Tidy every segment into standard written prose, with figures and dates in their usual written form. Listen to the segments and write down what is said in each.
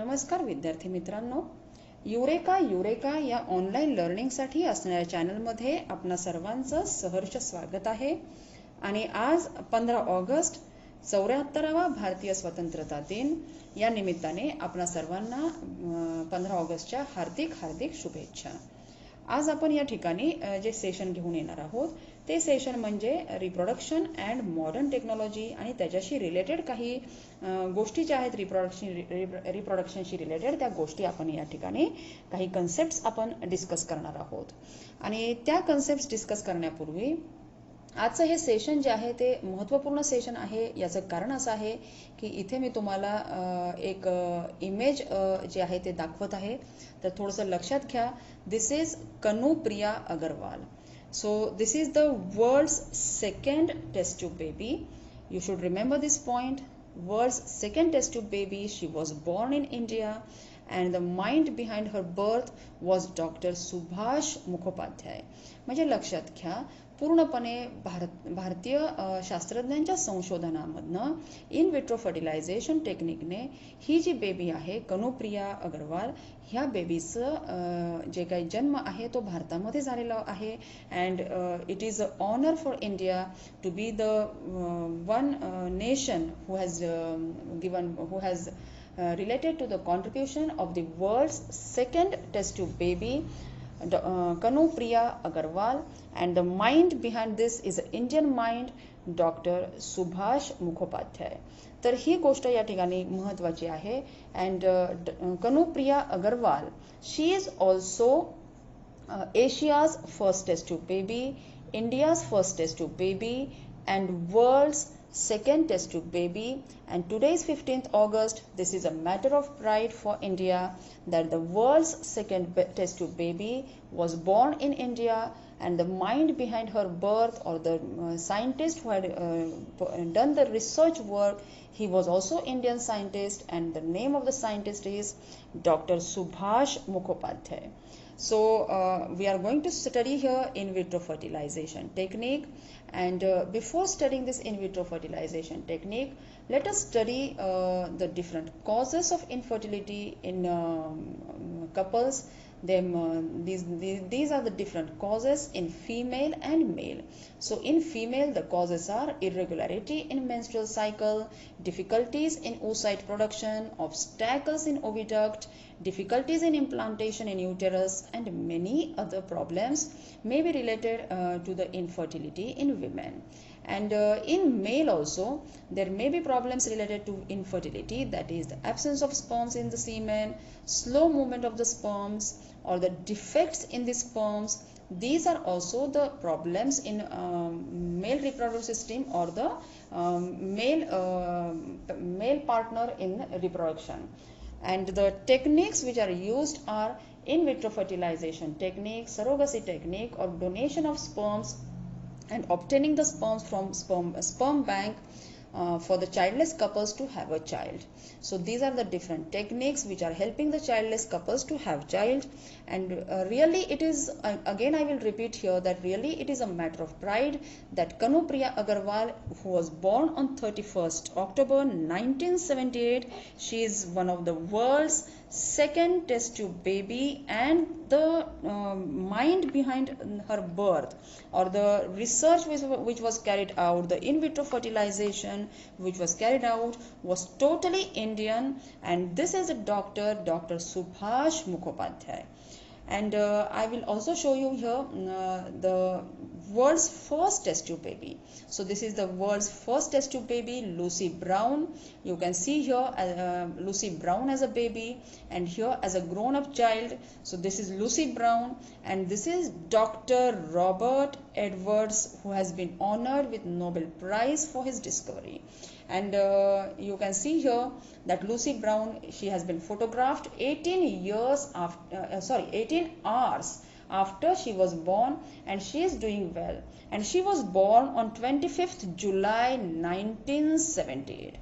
नमस्कार विद्यार्थी मित्रांनो, युरेका युरेका या ऑनलाईन लर्निंगसाठी असणाऱ्या चॅनलमध्ये आपणा सर्वांचं सहर्ष स्वागत आहे. आणि आज 15 ऑगस्ट 74वा भारतीय स्वतंत्रता दिन या निमित्ताने आपणा सर्वांना 15 ऑगस्टच्या हार्दिक हार्दिक शुभेच्छा. आज आपण या ठिकाणी जे सेशन घेऊन येणार आहोत ते सेशन म्हणजे रिप्रोडक्शन अँड मॉडर्न टेक्नॉलॉजी आणि त्याच्याशी रिलेटेड काही गोष्टी ज्या आहेत रिप्रोडक्शनशी रिलेटेड त्या गोष्टी आपण या ठिकाणी काही कन्सेप्ट्स आपण डिस्कस करणार आहोत. आणि त्या कन्सेप्ट्स डिस्कस करण्यापूर्वी आजचं हे सेशन जे आहे ते महत्त्वपूर्ण सेशन आहे. याचं कारण असं आहे की इथे मी तुम्हाला एक इमेज जे आहे ते दाखवत आहे. तर थोडंसं लक्षात घ्या. This is Kanupriya Agarwal. So this is the world's second test tube baby. You should remember this point. World's second test tube baby. She was born in India and the mind behind her birth was Dr. Subhash Mukhopadhyay. म्हणजे लक्षात घ्या, पूर्णपणे भारतीय शास्त्रज्ञांच्या संशोधनामधनं in vitro fertilisation टेक्निकने ही जी बेबी आहे कनुप्रिया अगरवाल, ह्या बेबीचं जे काही जन्म आहे तो भारतामध्ये झालेला आहे. And it is a honour for India to be the one nation who has related to the contribution of the world's second test tube baby Kanupriya Agarwal, and the mind behind this is an Indian mind, Dr. Subhash Mukhopadhyay. तर ही गोष्ट या ठिकाणी महत्त्वाची आहे. And Kanupriya Agarwal, she is also Asia's first test tube baby, India's first test tube baby, and world's second test tube baby. And today is 15th August. This is a matter of pride for India that the world's second test tube baby was born in India, and the mind behind her birth, or the scientist who had done the research work, he was also Indian scientist, and the name of the scientist is Dr. Subhash Mukhopadhyay. So we are going to study here in vitro fertilization technique. And before studying this in vitro fertilization technique, let us study the different causes of infertility in couples. These are the different causes in female and male. So in female, the causes are irregularity in menstrual cycle, difficulties in oocyte production, obstacles in oviduct, difficulties in implantation in uterus, and many other problems may be related to the infertility in women. And in male also, there may be problems related to infertility, that is the absence of sperms in the semen, slow movement of the sperms, or the defects in the sperms. These are also the problems in male reproductive system, or the male partner in reproduction. And the techniques which are used are in vitro fertilization technique, surrogacy technique, or donation of sperms, and obtaining the sperms from sperm bank for the childless couples to have a child. So these are the different techniques which are helping the childless couples to have child. And really it is, again I will repeat here, that really it is a matter of pride that Kanupriya Agarwal, who was born on 31st October 1978, she is one of the world's second test tube baby, and the mind behind her birth, or the research which was carried out, the in vitro fertilization which was carried out, was totally Indian. And this is a Dr. Subhash Mukhopadhyay. And I will also show you here the world's first test tube baby. So this is the world's first test tube baby, Lucy Brown. You can see here Lucy Brown as a baby, and here as a grown-up child. So this is Lucy Brown, and this is Dr. Robert Edwards, who has been honored with Nobel Prize for his discovery. And you can see here that Lucy Brown, she has been photographed 18 hours after she was born, and she is doing well. And she was born on 25th July 1978.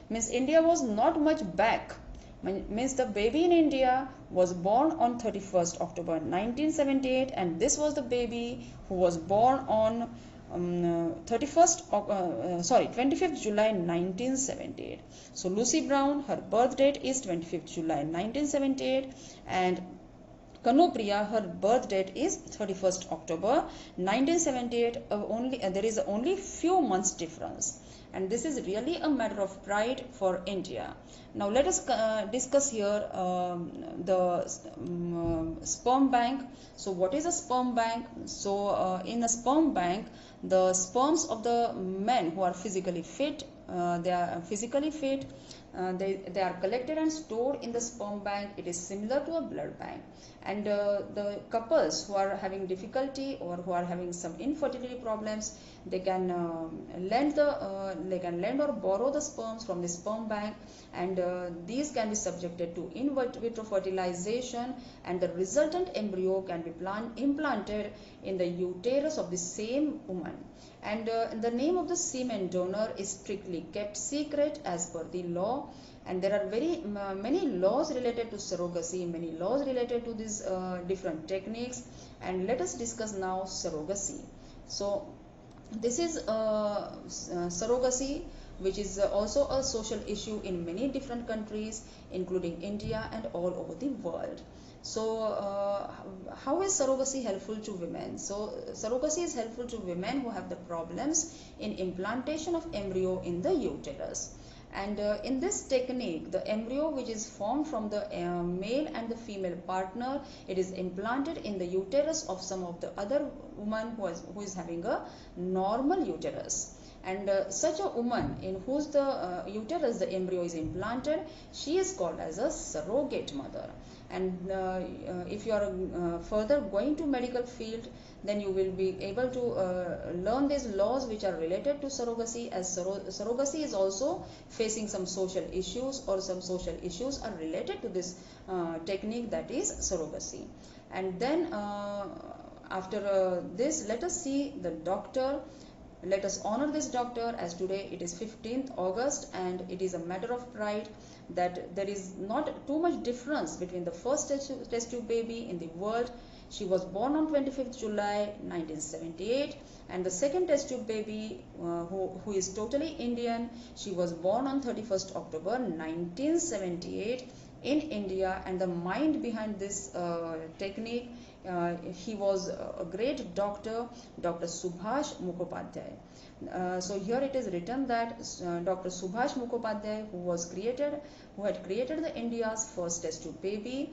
Means India was not much back. Means the baby in India was born on 31st October 1978, and this was the baby who was born on 25th July 1978. So Lucy Brown, her birth date is 25th July 1978, and Kanupriya, her birth date is 31st October 1978. There is only few months difference, and this is really a matter of pride for India. Now let us discuss here the sperm bank. So what is a sperm bank? So in a sperm bank, the sperms of the men who are physically fit, they are collected and stored in the sperm bank. It is similar to a blood bank, and the couples who are having difficulty or who are having some infertility problems, they can lend or borrow the sperms from the sperm bank, and these can be subjected to in vitro fertilization, and the resultant embryo can be implanted in the uterus of the same woman. And the name of the semen donor is strictly kept secret as per the law, and there are very many laws related to surrogacy, many laws related to these different techniques. And let us discuss now surrogacy. So this is surrogacy, which is also a social issue in many different countries, including India and all over the world. So how is surrogacy helpful to women? So surrogacy is helpful to women who have the problems in implantation of embryo in the uterus. And in this technique, the embryo which is formed from the male and the female partner, it is implanted in the uterus of some of the other woman who is having a normal uterus. And such a woman in whose the uterus the embryo is implanted, she is called as a surrogate mother. And if you are further going to medical field, then you will be able to learn these laws which are related to surrogacy, as surrogacy is also facing some social issues, or some social issues are related to this technique, that is surrogacy. And then after this, let us see the doctor. Let us honor this doctor, as today it is 15th August, and it is a matter of pride that there is not too much difference between the first test tube baby in the world. She was born on 25th July 1978, and the second test tube baby who is totally Indian, she was born on 31st October 1978 in India. And the mind behind this technique, he was a great doctor, Dr. Subhash Mukhopadhyay. So here it is written that Dr. Subhash Mukhopadhyay, who had created the India's first test tube baby,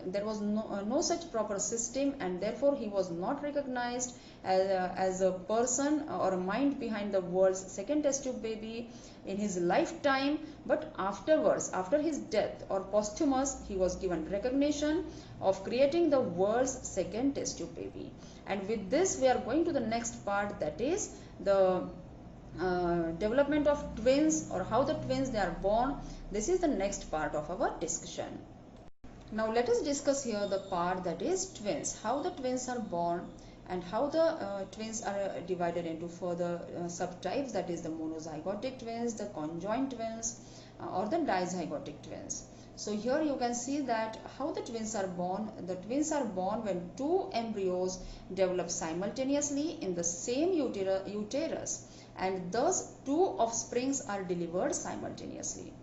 there was no such proper system, and therefore he was not recognized as a person or a mind behind the world's second test tube baby in his lifetime. But afterwards, after his death or posthumous, he was given recognition of creating the world's second test tube baby. And with this, we are going to the next part, that is the development of twins, or how the twins they are born. This is the next part of our discussion. Now let us discuss here the part that is twins, how the twins are born, and how the twins are divided into further subtypes, that is the monozygotic twins, the conjoined twins, or the dizygotic twins. So here you can see that how the twins are born. The twins are born when two embryos develop simultaneously in the same uterus, and thus two offsprings are delivered simultaneously.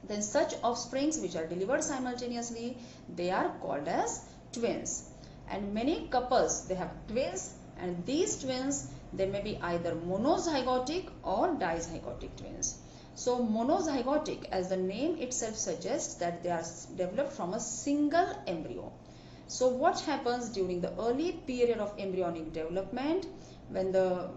Then such offsprings which are delivered simultaneously, they are called as twins. And many couples, they have twins, and these twins, they may be either monozygotic or dizygotic twins. So monozygotic, as the name itself suggests, that they are developed from a single embryo. So what happens during the early period of embryonic development, when the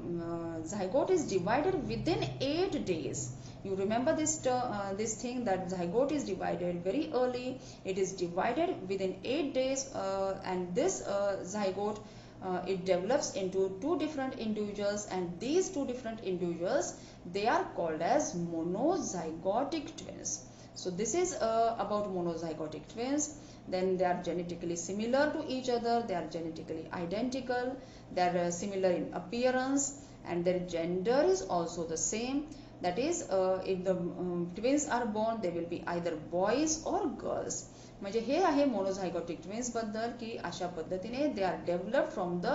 zygote is divided within 8 days? You remember this thing, that zygote is divided very early. It is divided within 8 days, and this zygote, it develops into two different individuals, and these two different individuals, they are called as monozygotic twins. So this is about monozygotic twins. Then they are genetically similar to each other, they are genetically identical, they are similar in appearance, and their gender is also the same. That is, if the twins are born, they will be either boys or girls. म्हणजे हे आहे मोनोझायगोटिक twins बद्दल, की अशा पद्धतीने they are developed from the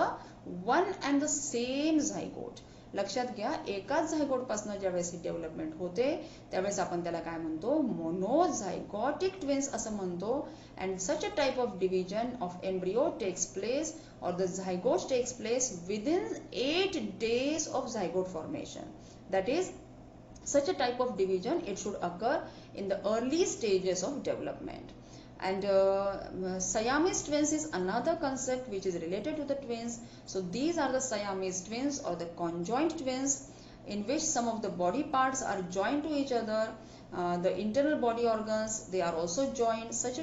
one and the same zygote. लक्षात घ्या, एकाच zygote पासून ज्यावेळेस ही डेव्हलपमेंट होते त्यावेळेस आपण त्याला काय म्हणतो, मोनोझायगोटिक ट्विन्स असं म्हणतो. And such a type of division of embryo takes place or the zygote takes place within 8 days of zygote formation. That is, such a type of division, it should occur in the early stages of development. And Siamese twins is another concept which is related to the twins. So these are the Siamese twins or the conjoined twins, in which some of the body parts are joined to each other. The internal body organs, they are also joined. Such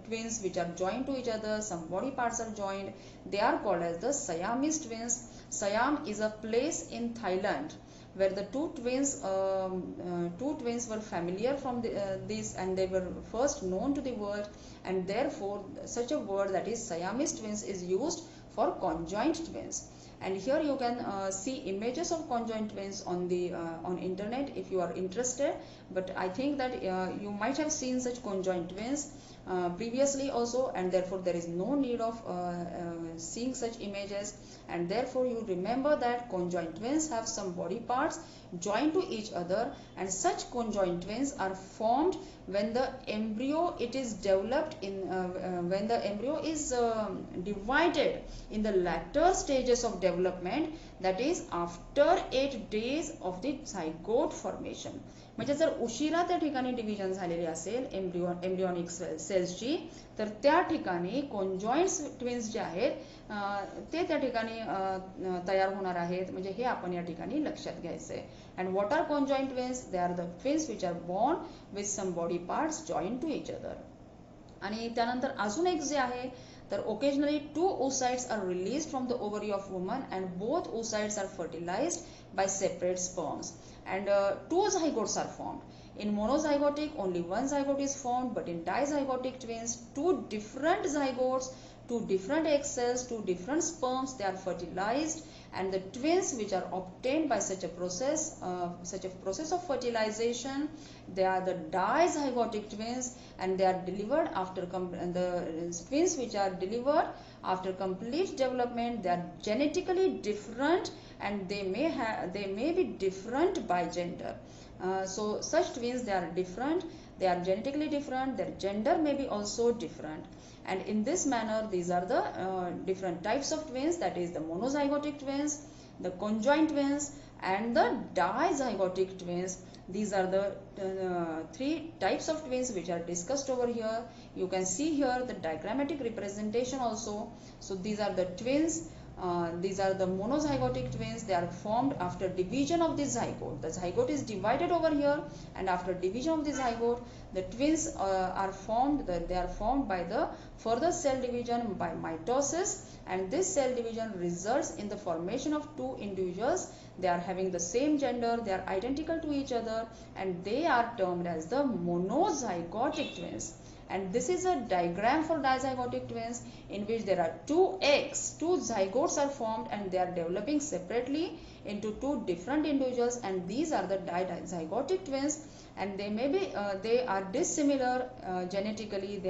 twins which are joined to each other, some body parts are joined, they are called as the Siamese twins. Siam is a place in Thailand where the two twins were familiar from this, and they were first known to the world, and therefore such a word, that is Siamese twins, is used for conjoined twins. And here you can see images of conjoined twins on the on internet if you are interested, but I think that you might have seen such conjoined twins previously also, and therefore there is no need of seeing such images. And therefore you remember that conjoined twins have some body parts joined to each other, and such conjoined twins are formed when the embryo it is developed in when the embryo is divided in the latter stages of development, that is after 8 days of the zygote formation. म्हणजे जर उशिरा त्या ठिकाणी division झालेली असेल embryonic सेल्सची, तर त्या ठिकाणी कॉन्जॉइंट ट्विन्स जे आहेत ते त्या ठिकाणी तयार होणार आहेत. म्हणजे हे आपण या ठिकाणी लक्षात घ्यायचं आहे. And what are conjoined twins? They are the twins which are born with some body parts joined to each other. आणि त्यानंतर अजून एक जे आहे, तर occasionally two oocytes are released from the ovary of woman, and both oocytes are fertilized by separate sperms, and two zygotes are formed. In monozygotic, only one zygote is formed, but in dizygotic twins, two different zygotes, two different egg cells, two different sperms, they are fertilized, and the twins which are obtained by such a process of fertilization, they are the dizygotic twins, and they are delivered after the twins which are delivered after complete development, they are genetically different, and they may be different by gender. So such twins, they are different, they are genetically different, their gender may be also different. And in this manner, these are the different types of twins, that is the monozygotic twins, the conjoined twins, and the dizygotic twins. These are the three types of twins which are discussed over here. You can see here the diagrammatic representation also. So these are the twins. These are the monozygotic twins. They are formed after division of the zygote. The zygote is divided over here, and after division of the zygote, the twins are formed. They are formed by the further cell division by mitosis, and this cell division results in the formation of two individuals. They are having the same gender, they are identical to each other, and they are termed as the monozygotic twins. And this is a diagram for dizygotic twins, in which there are two eggs, two zygotes are formed, and they are developing separately into two different individuals, and these are the dizygotic twins. And they may be they are dissimilar genetically.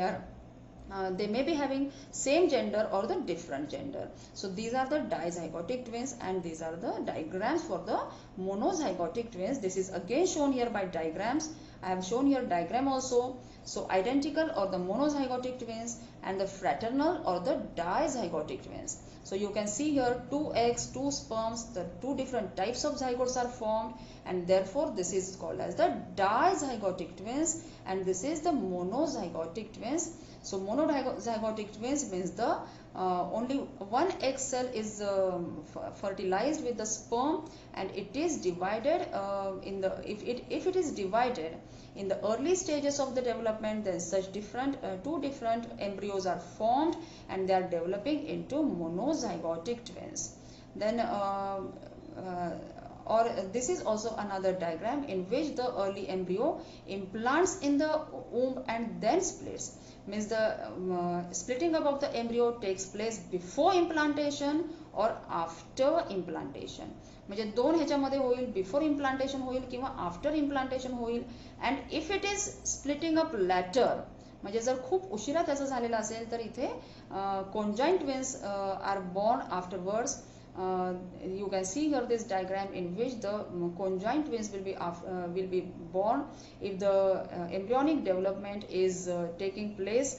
They may be having same gender or the different gender. So these are the dizygotic twins, and these are the diagrams for the monozygotic twins. This is again shown here by diagrams. I have shown here diagram also. So identical or the monozygotic twins, and the fraternal or the dizygotic twins. So you can see here two eggs, two sperms, the two different types of zygotes are formed, and therefore this is called as the dizygotic twins, and this is the monozygotic twins. So monozygotic twins means the only one egg cell is fertilized with the sperm, and it is divided if it is divided in the early stages of the development, then such two different embryos are formed, and they are developing into monozygotic twins. Then or this is also another diagram in which the early embryo implants in the womb and then splits. Means the splitting up of the embryo takes place before implantation or after implantation. म्हणजे दोन ह्याच्यामध्ये होईल, before implantation होईल किंवा after implantation होईल. And if it is splitting up later, म्हणजे जर खूप उशिरा त्याचं झालेलं असेल तर इथे conjoined twins are born afterwards. You can see here this diagram in which the conjoined twins will be born if the embryonic development is taking place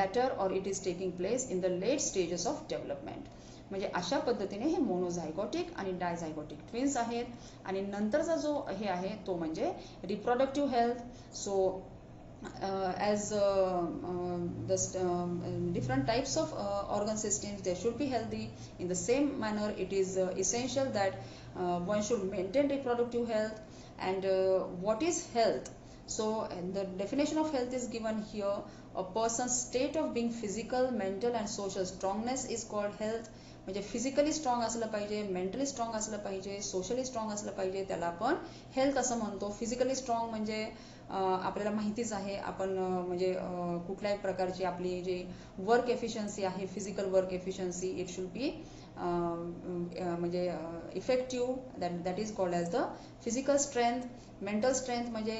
later or it is taking place in the late stages of development. म्हणजे अशा पद्धतीने हे मोनोझायगोटिक आणि डायझायगोटिक twins आहेत. आणि नंतरचा जो हे आहे तो म्हणजे reproductive health. So as the different types of organ systems, they should be healthy. In the same manner, it is essential that one should maintain reproductive health. And what is health? So the definition of health is given here. A person's state of being physical, mental and social strongness is called health. म्हणजे physically strong असलं पाहिजे, mentally strong असलं पाहिजे, socially strong असलं पाहिजे, त्याला आपण health असं म्हणतो. फिजिकली स्ट्रॉंग म्हणजे आपल्याला माहितीच आहे, आपण म्हणजे कुठल्याही प्रकारची आपली जी वर्क एफिशियन्सी आहे, physical work efficiency, it should be म्हणजे effective. That is called as the physical strength. Mental strength म्हणजे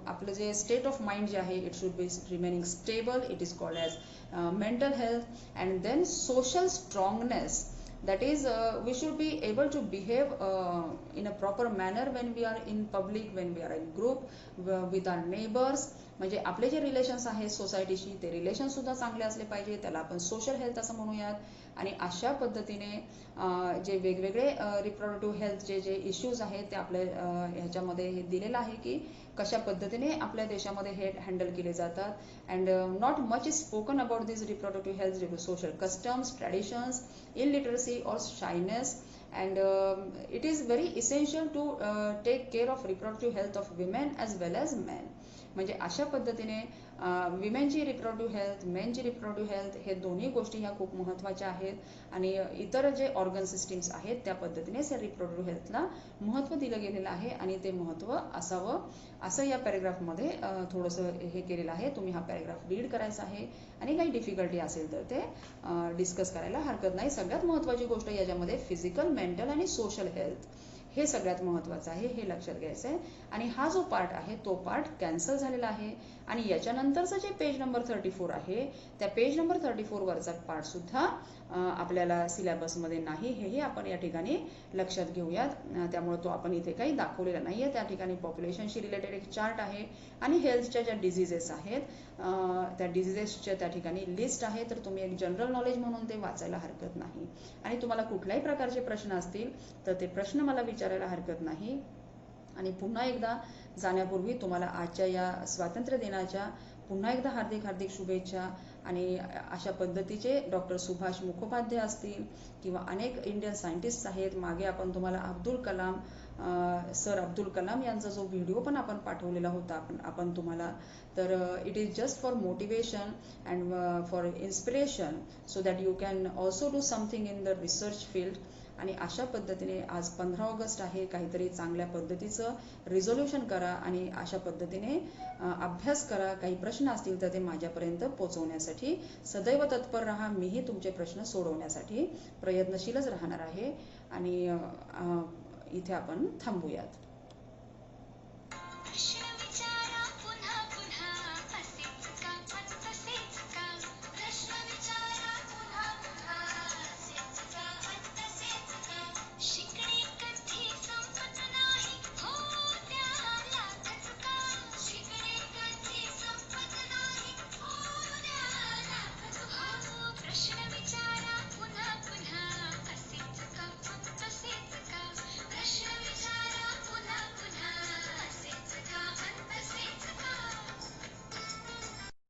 आपलं जे स्टेट ऑफ माइंड जे आहे, it should be remaining stable, it is called as mental health. And then social strongness, that is we should be able to behave in a proper manner when we are in public, when we are in group with our neighbors. म्हणजे आपले जे relations आहेत सोसायटीशी, ते relation सुद्धा चांगले असले पाहिजे, त्याला आपण सोशल हेल्थ असं म्हणूयात. आणि अशा पद्धतीने जे वेगवेगळे रिप्रोडक्टिव्ह हेल्थचे जे इश्यूज आहेत ते आपल्या ह्याच्यामध्ये हे दिलेलं आहे की कशा पद्धतीने आपल्या देशामध्ये हे हँडल केले जातात. And not much is spoken about this reproductive health due to social customs, traditions, illiteracy और shyness. And it is very essential to take care of reproductive health of women as well as men. म्हणजे अशा पद्धतीने विमेनची reproductive health, मेनची reproductive health हे दोन्ही गोष्टी ह्या खूप महत्त्वाच्या आहेत. आणि इतर जे ऑर्गन सिस्टीम्स आहेत त्या पद्धतीनेच या रिप्रोडक्टिव्ह हेल्थला महत्त्व दिलं गेलेलं आहे. आणि ते महत्त्व असावं असं या पॅरेग्राफमध्ये थोडंसं हे केलेलं आहे. तुम्ही हा पॅरेग्राफ रीड करायचा आहे आणि काही डिफिकल्टी असेल तर ते डिस्कस करायला हरकत नाही. सगळ्यात महत्त्वाची गोष्ट याच्यामध्ये फिजिकल, मेंटल आणि सोशल हेल्थ हे सगळ्यात महत्त्वाचं आहे, हे लक्षात घ्यायचं आहे. आणि हा जो पार्ट आहे तो पार्ट कॅन्सल झालेला आहे. आणि याच्यानंतरचं जे पेज नंबर 34 आहे त्या पेज नंबर 34 वरचा पार्ट सुद्धा आपल्याला सिलेबसमध्ये नाही, हेही आपण या ठिकाणी लक्षात घेऊयात. त्यामुळे तो आपण इथे काही दाखवलेला नाही आहे. त्या ठिकाणी पॉप्युलेशनशी रिलेटेड एक चार्ट आहे आणि हेल्थच्या ज्या डिझिजेस आहेत त्या डिझिजेसच्या त्या ठिकाणी लिस्ट आहे. तर तुम्ही एक जनरल नॉलेज म्हणून ते वाचायला हरकत नाही. आणि तुम्हाला कुठल्याही प्रकारचे प्रश्न असतील तर ते प्रश्न मला विचारायला हरकत नाही. आणि पुन्हा एकदा जाण्यापूर्वी तुम्हाला आजच्या या स्वातंत्र्य दिनाच्या पुन्हा एकदा हार्दिक हार्दिक शुभेच्छा. आणि अशा पद्धतीचे डॉक्टर सुभाष मुखोपाध्याय असतील किंवा अनेक इंडियन सायंटिस्ट आहेत. मागे आपण तुम्हाला सर अब्दुल कलाम यांचा जो व्हिडिओ पण आपण पाठवलेला होता आपण तुम्हाला, तर it is just for motivation and for inspiration so that you can also do something in the research field. आणि अशा पद्धतीने आज 15 ऑगस्ट आहे, काहीतरी चांगल्या पद्धतीचं रिझोल्युशन करा आणि अशा पद्धतीने अभ्यास करा. काही प्रश्न असतील तर ते माझ्यापर्यंत पोहोचवण्यासाठी सदैव तत्पर राहा. मीही तुमचे प्रश्न सोडवण्यासाठी प्रयत्नशीलच राहणार आहे. आणि इथे आपण थांबूयात.